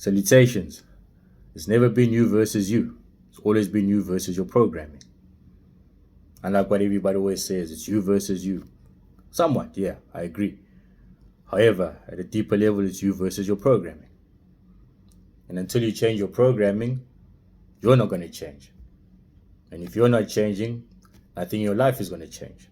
Salutations. It's never been you versus you. It's always been you versus your programming. Unlike what everybody always says, it's you versus you. Somewhat, yeah, I agree. However, at a deeper level, it's you versus your programming. And until you change your programming, you're not going to change. And if you're not changing, nothing in your life is going to change.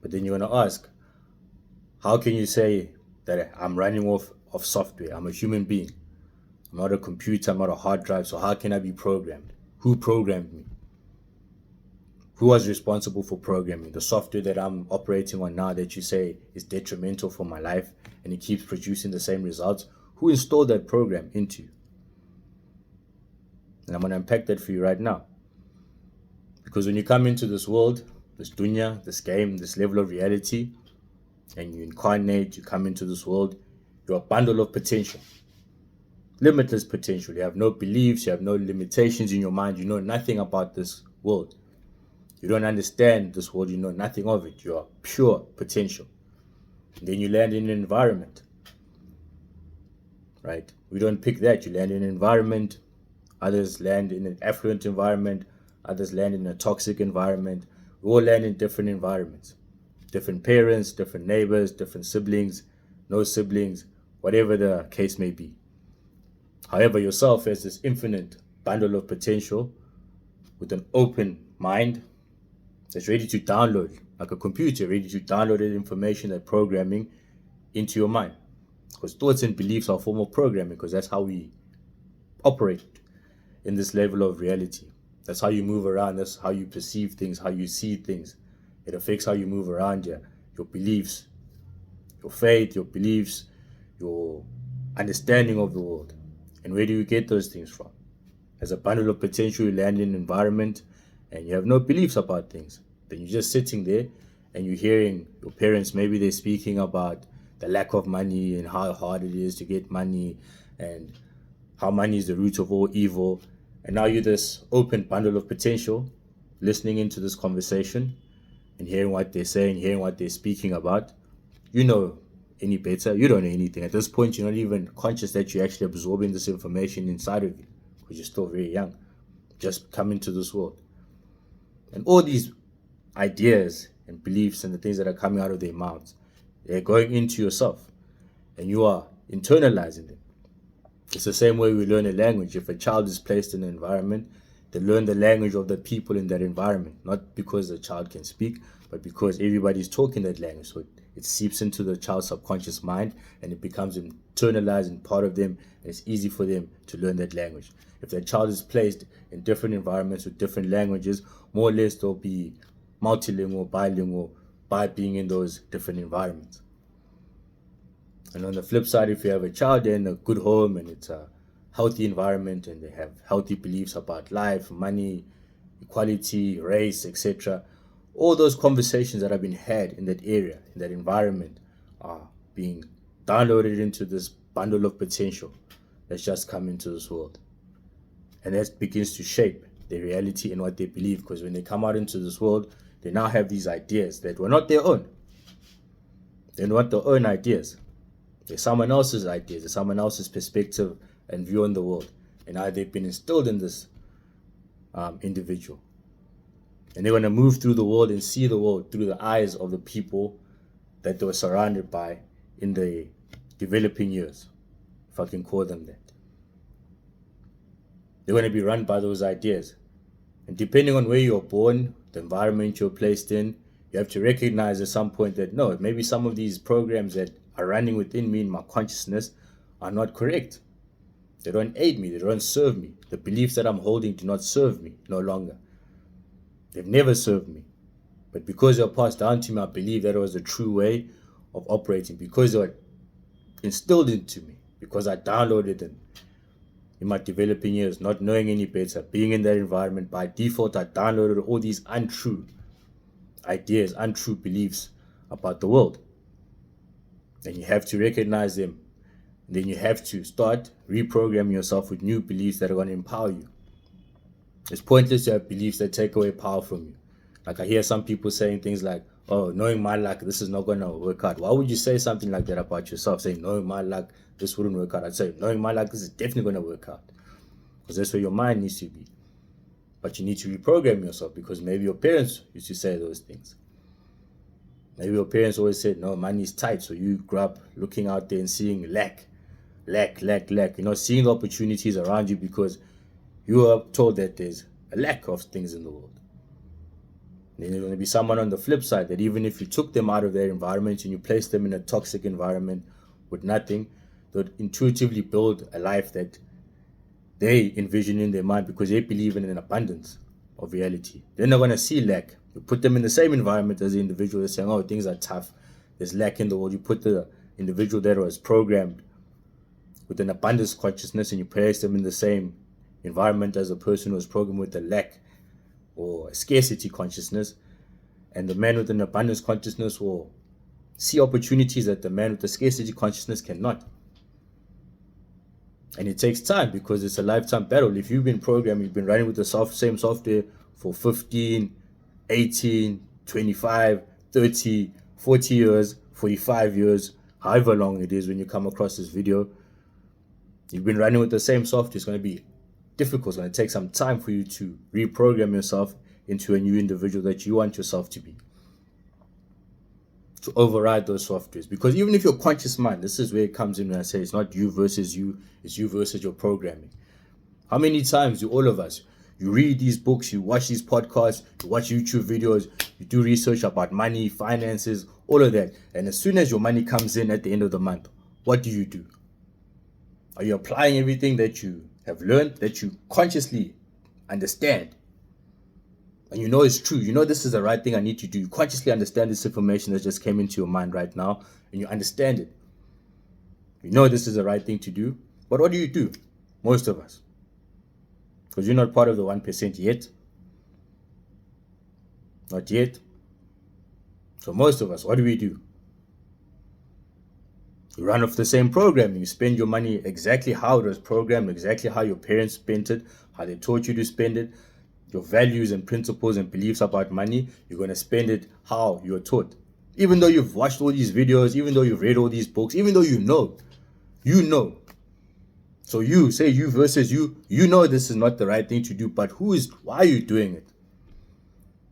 But then you're going to ask, how can you say that I'm running off of software? I'm a human being. I'm not a computer, I'm not a hard drive, so how can I be programmed? Who programmed me? Who was responsible for programming? The software that I'm operating on now that you say is detrimental for my life and it keeps producing the same results. Who installed that program into you? And I'm going to unpack that for you right now. Because when you come into this world, this dunya, this game, this level of reality, and you incarnate, you come into this world, you're a bundle of potential. Limitless potential. You have no beliefs, you have no limitations in your mind, you know nothing about this world. You don't understand this world, you know nothing of it. You are pure potential. And then you land in an environment. Right? We don't pick that. You land in an environment. Others land in an affluent environment. Others land in a toxic environment. We all land in different environments. Different parents, different neighbors, different siblings, no siblings, whatever the case may be. However, yourself as this infinite bundle of potential with an open mind that's ready to download, like a computer, ready to download that information, that programming into your mind. Because thoughts and beliefs are a form of programming, because that's how we operate in this level of reality. That's how you move around, that's how you perceive things, how you see things. It affects how you move around, your beliefs, your faith, your beliefs, your understanding of the world. And where do you get those things from? As a bundle of potential, you land in an environment and you have no beliefs about things. Then you're just sitting there and you're hearing your parents, maybe they're speaking about the lack of money and how hard it is to get money and how money is the root of all evil. And now you're this open bundle of potential, listening into this conversation and hearing what they're saying, hearing what they're speaking about. You know any better. You don't know anything. At this point, you're not even conscious that you're actually absorbing this information inside of you because you're still very young, just coming to this world. And all these ideas and beliefs and the things that are coming out of their mouths, they're going into yourself and you are internalizing them. It's the same way we learn a language. If a child is placed in an environment, they learn the language of the people in that environment, not because the child can speak, but because everybody's talking that language. So it seeps into the child's subconscious mind and it becomes internalized and part of them, and it's easy for them to learn that language. If the child is placed in different environments with different languages, more or less they'll be multilingual, bilingual by being in those different environments. And on the flip side, if you have a child in a good home and it's a healthy environment and they have healthy beliefs about life, money, equality, race, etc., all those conversations that have been had in that area, in that environment, are being downloaded into this bundle of potential that's just come into this world. And that begins to shape their reality and what they believe, because when they come out into this world, they now have these ideas that were not their own. They're not their own ideas. They're someone else's ideas, they're someone else's perspective and view on the world. And now they've been instilled in this individual. And they're going to move through the world and see the world through the eyes of the people that they were surrounded by in the developing years, if I can call them that. They're going to be run by those ideas. And depending on where you're born, the environment you're placed in, you have to recognize at some point that no, maybe some of these programs that are running within me in my consciousness are not correct. They don't aid me, they don't serve me. The beliefs that I'm holding do not serve me no longer. They've never served me. But because they were passed down to me, I believe that it was the true way of operating. Because they were instilled into me. Because I downloaded them in my developing years, not knowing any better. Being in that environment, by default, I downloaded all these untrue ideas, untrue beliefs about the world. And you have to recognize them. And then you have to start reprogramming yourself with new beliefs that are going to empower you. It's pointless to have beliefs that take away power from you. Like I hear some people saying things like, oh, knowing my luck, this is not going to work out. Why would you say something like that about yourself? Saying, knowing my luck, this wouldn't work out. I'd say, knowing my luck, this is definitely going to work out. Because that's where your mind needs to be. But you need to reprogram yourself, because maybe your parents used to say those things. Maybe your parents always said, no, money is tight. So you grew up looking out there and seeing lack. Seeing the opportunities around you because you are told that there's a lack of things in the world. Then there's going to be someone on the flip side that even if you took them out of their environment and you placed them in a toxic environment with nothing, they'd intuitively build a life that they envision in their mind because they believe in an abundance of reality. They're not going to see lack. You put them in the same environment as the individual that's saying, oh, things are tough, there's lack in the world. You put the individual that was programmed with an abundance consciousness and you place them in the same environment as a person who was programmed with a lack or a scarcity consciousness, and the man with an abundance consciousness will see opportunities that the man with the scarcity consciousness cannot. And it takes time because it's a lifetime battle. If you've been programmed, you've been running with the same software for 15, 18, 25, 30, 40 years, 45 years, however long it is when you come across this video, you've been running with the same software, it's going to be difficult. It's going to take some time for you to reprogram yourself into a new individual that you want yourself to be, to override those softwares. Because even if your conscious mind, this is where it comes in when I say it's not you versus you, it's you versus your programming. How many times do all of us, you read these books, you watch these podcasts, you watch YouTube videos, you do research about money, finances, all of that, and as soon as your money comes in at the end of the month, what do? Are you applying everything that you have learned, that you consciously understand, and you know it's true, you know this is the right thing I need to do, you consciously understand this information that just came into your mind right now, and you understand it, you know this is the right thing to do, but what do? Most of us, because you're not part of the 1% yet, not yet. So most of us, what do? You run off the same programming. You spend your money exactly how it was programmed, exactly how your parents spent it, how they taught you to spend it. Your values and principles and beliefs about money, you're going to spend it how you're taught. Even though you've watched all these videos, even though you've read all these books, even though you know. So you say you versus you know this is not the right thing to do, but why are you doing it?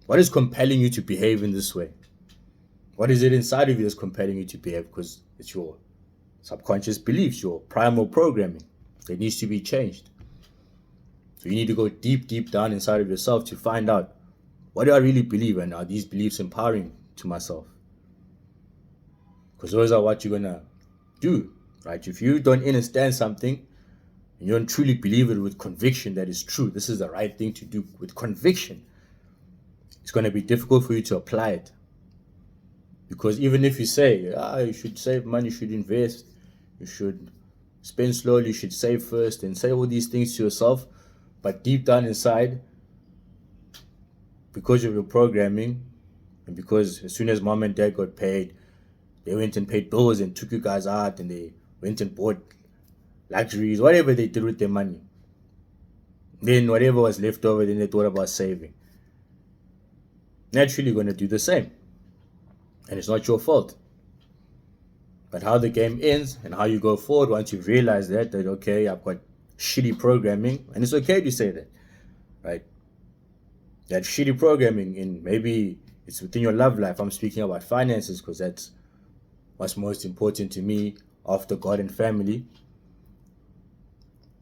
What is compelling you to behave in this way? What is it inside of you that's compelling you to behave? Because it's your subconscious beliefs, your primal programming that needs to be changed. So you need to go deep down inside of yourself to find out, what do I really believe, and are these beliefs empowering to myself? Because those are what you're going to do, right? If you don't understand something and you don't truly believe it with conviction that it's true, this is the right thing to do with conviction, it's going to be difficult for you to apply it. Because even if you say, you should save money, you should invest, you should spend slowly, you should save first, and say all these things to yourself, but deep down inside, because of your programming, and because as soon as mom and dad got paid, they went and paid bills and took you guys out, and they went and bought luxuries, whatever they did with their money. Then whatever was left over, then they thought about saving. Naturally, you're going to do the same. And it's not your fault. But how the game ends and how you go forward once you realize that okay, I've got shitty programming, and it's okay to say that, right? That shitty programming, in maybe it's within your love life. I'm speaking about finances because that's what's most important to me after God and family.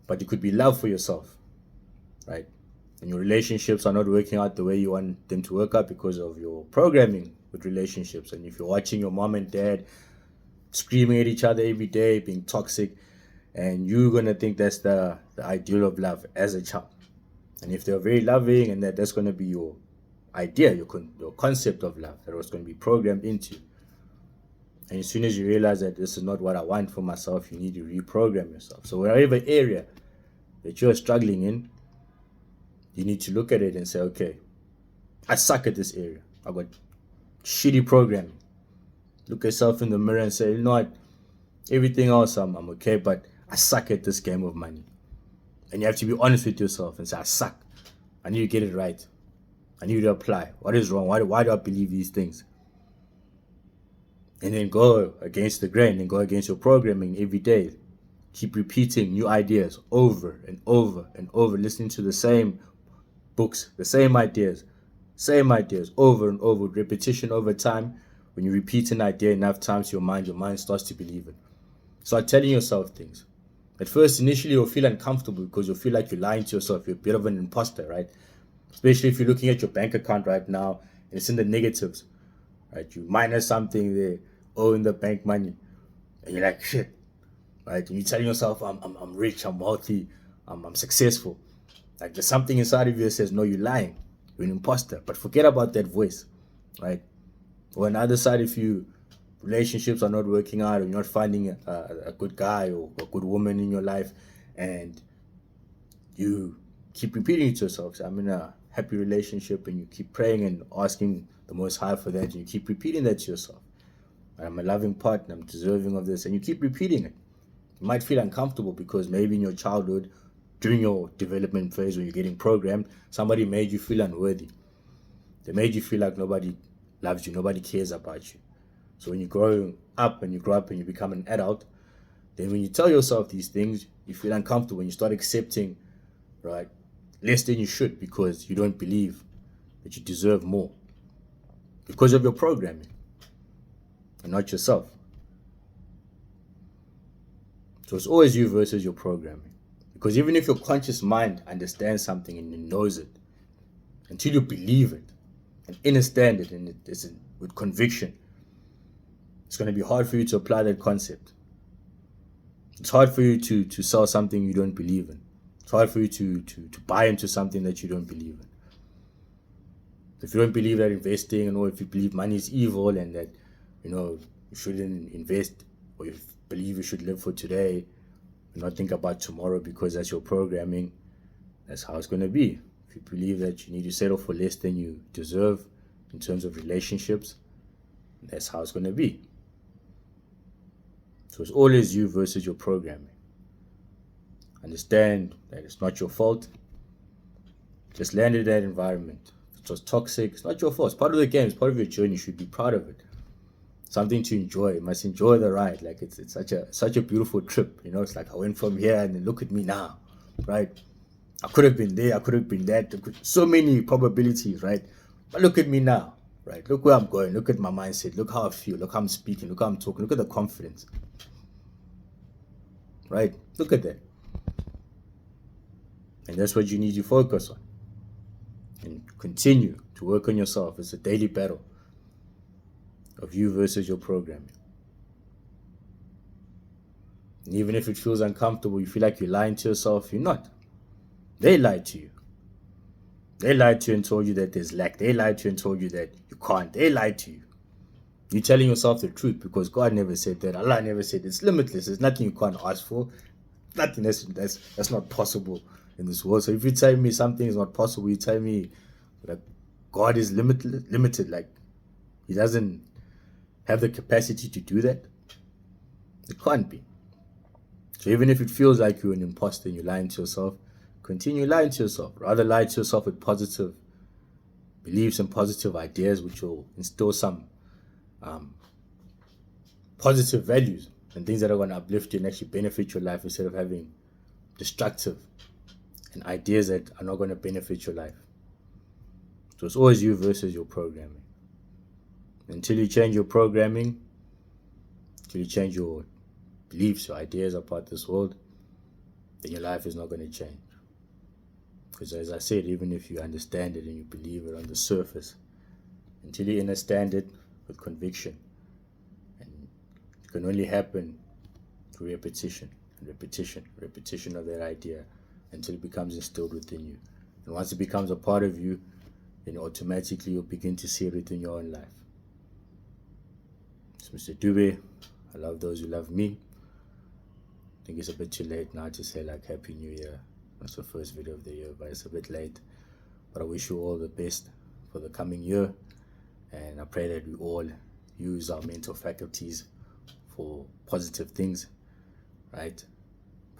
But it could be love for yourself, right? And your relationships are not working out the way you want them to work out because of your programming with relationships. And if you're watching your mom and dad screaming at each other every day, being toxic, and you're going to think that's the ideal of love as a child. And if they're very loving, and that's going to be your idea, your concept of love, that was going to be programmed into. And as soon as you realize that this is not what I want for myself, you need to reprogram yourself. So whatever area that you're struggling in, you need to look at it and say, okay, I suck at this area. I got shitty programming. Look yourself in the mirror and say, you know what, everything else I'm okay, but I suck at this game of money. And you have to be honest with yourself and say, I suck. I need to get it right. I need to apply. What is wrong? Why do I believe these things? and then go against the grain and go against your programming every day. Keep repeating new ideas over and over and over, listening to the same books, the same ideas over and over, repetition over time. When you repeat an idea enough times, your mind starts to believe it. Start telling yourself things. At first, initially, you'll feel uncomfortable because you'll feel like you're lying to yourself. You're a bit of an imposter, right? Especially if you're looking at your bank account right now and it's in the negatives, right? You minus something there, owing the bank money, and you're like, shit, right? And you're telling yourself, I'm rich, I'm wealthy, I'm successful. Like there's something inside of you that says, no, you're lying, you're an imposter. But forget about that voice, right? Or on the other side, if you relationships are not working out, or you're not finding a good guy or a good woman in your life, and you keep repeating it to yourself, I'm in a happy relationship, and you keep praying and asking the Most High for that, and you keep repeating that to yourself. I'm a loving partner, I'm deserving of this, and you keep repeating it. You might feel uncomfortable because maybe in your childhood, during your development phase when you're getting programmed, somebody made you feel unworthy. They made you feel like nobody loves you, nobody cares about you. So when you grow up and you become an adult, then when you tell yourself these things, you feel uncomfortable and you start accepting, right, less than you should because you don't believe that you deserve more because of your programming and not yourself. So it's always you versus your programming. Because even if your conscious mind understands something and it knows it, until you believe it and understand it and it's with conviction, it's going to be hard for you to apply that concept. It's hard for you to sell something you don't believe in. It's hard for you to buy into something that you don't believe in. If you don't believe that investing, or if you believe money is evil and that, you shouldn't invest, or you believe you should live for today and not think about tomorrow because that's your programming, that's how it's going to be. If you believe that you need to settle for less than you deserve in terms of relationships, that's how it's going to be. So it's always you versus your programming. Understand that it's not your fault. Just land in that environment. If it was toxic, it's not your fault. It's part of the game. It's part of your journey. You should be proud of it. Something to enjoy. You must enjoy the ride. Like it's such a beautiful trip. It's like I went from here and then look at me now, right? I could have been there. I could have been that. So many probabilities, right? But look at me now, right? Look where I'm going. Look at my mindset. Look how I feel. Look how I'm speaking. Look how I'm talking. Look at the confidence, right? Look at that. And that's what you need to focus on. And continue to work on yourself. It's a daily battle of you versus your programming. And even if it feels uncomfortable, you feel like you're lying to yourself, you're not. They lied to you. They lied to you and told you that there's lack. They lied to you and told you that you can't. They lied to you. You're telling yourself the truth because God never said that. Allah never said it's limitless. There's nothing you can't ask for. Nothing that's not possible in this world. So if you tell me something is not possible, you tell me that God is limited. Like He doesn't have the capacity to do that. It can't be. So even if it feels like you're an imposter and you're lying to yourself, continue lying to yourself. Rather lie to yourself with positive beliefs and positive ideas, which will instill some positive values and things that are going to uplift you and actually benefit your life instead of having destructive and ideas that are not going to benefit your life. So it's always you versus your programming. Until you change your programming, until you change your beliefs, your ideas about this world, then your life is not going to change. Because as I said, even if you understand it and you believe it on the surface, until you understand it with conviction, and it can only happen through repetition of that idea until it becomes instilled within you. And once it becomes a part of you, then automatically you'll begin to see it within your own life. It's Mr. Dube. I love those who love me. I think it's a bit too late now to say like Happy New Year. That's the first video of the year, but it's a bit late. But I wish you all the best for the coming year. And I pray that we all use our mental faculties for positive things, right?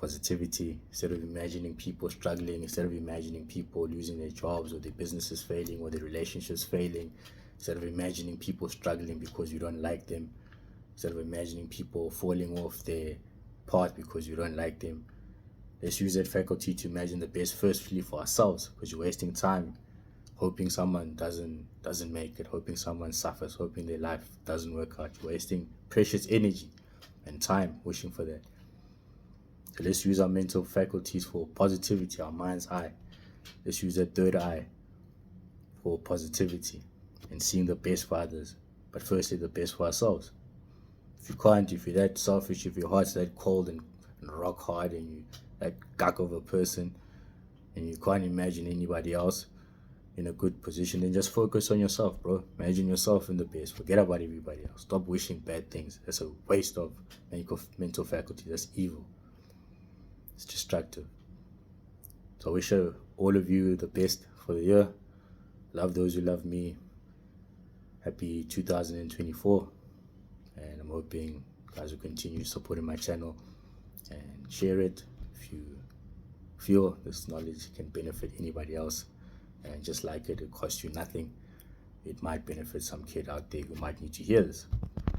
Positivity, instead of imagining people struggling, instead of imagining people losing their jobs or their businesses failing or their relationships failing, instead of imagining people struggling because you don't like them, instead of imagining people falling off their path because you don't like them. Let's use that faculty to imagine the best firstly for ourselves, because you're wasting time hoping someone doesn't make it, hoping someone suffers, hoping their life doesn't work out. You're wasting precious energy and time wishing for that. So let's use our mental faculties for positivity, our mind's eye. Let's use that third eye for positivity and seeing the best for others, but firstly the best for ourselves. If you can't, if you're that selfish, if your heart's that cold and rock hard, and you that gunk of a person, and you can't imagine anybody else in a good position, then just focus on yourself, bro. Imagine yourself in the best. Forget about everybody else. Stop wishing bad things. That's a waste of mental faculty. That's evil. It's destructive. So I wish all of you the best for the year. Love those who love me. Happy 2024. And I'm hoping you guys will continue supporting my channel and share it if you feel this knowledge can benefit anybody else. And just like it costs you nothing. It might benefit some kid out there who might need to hear this.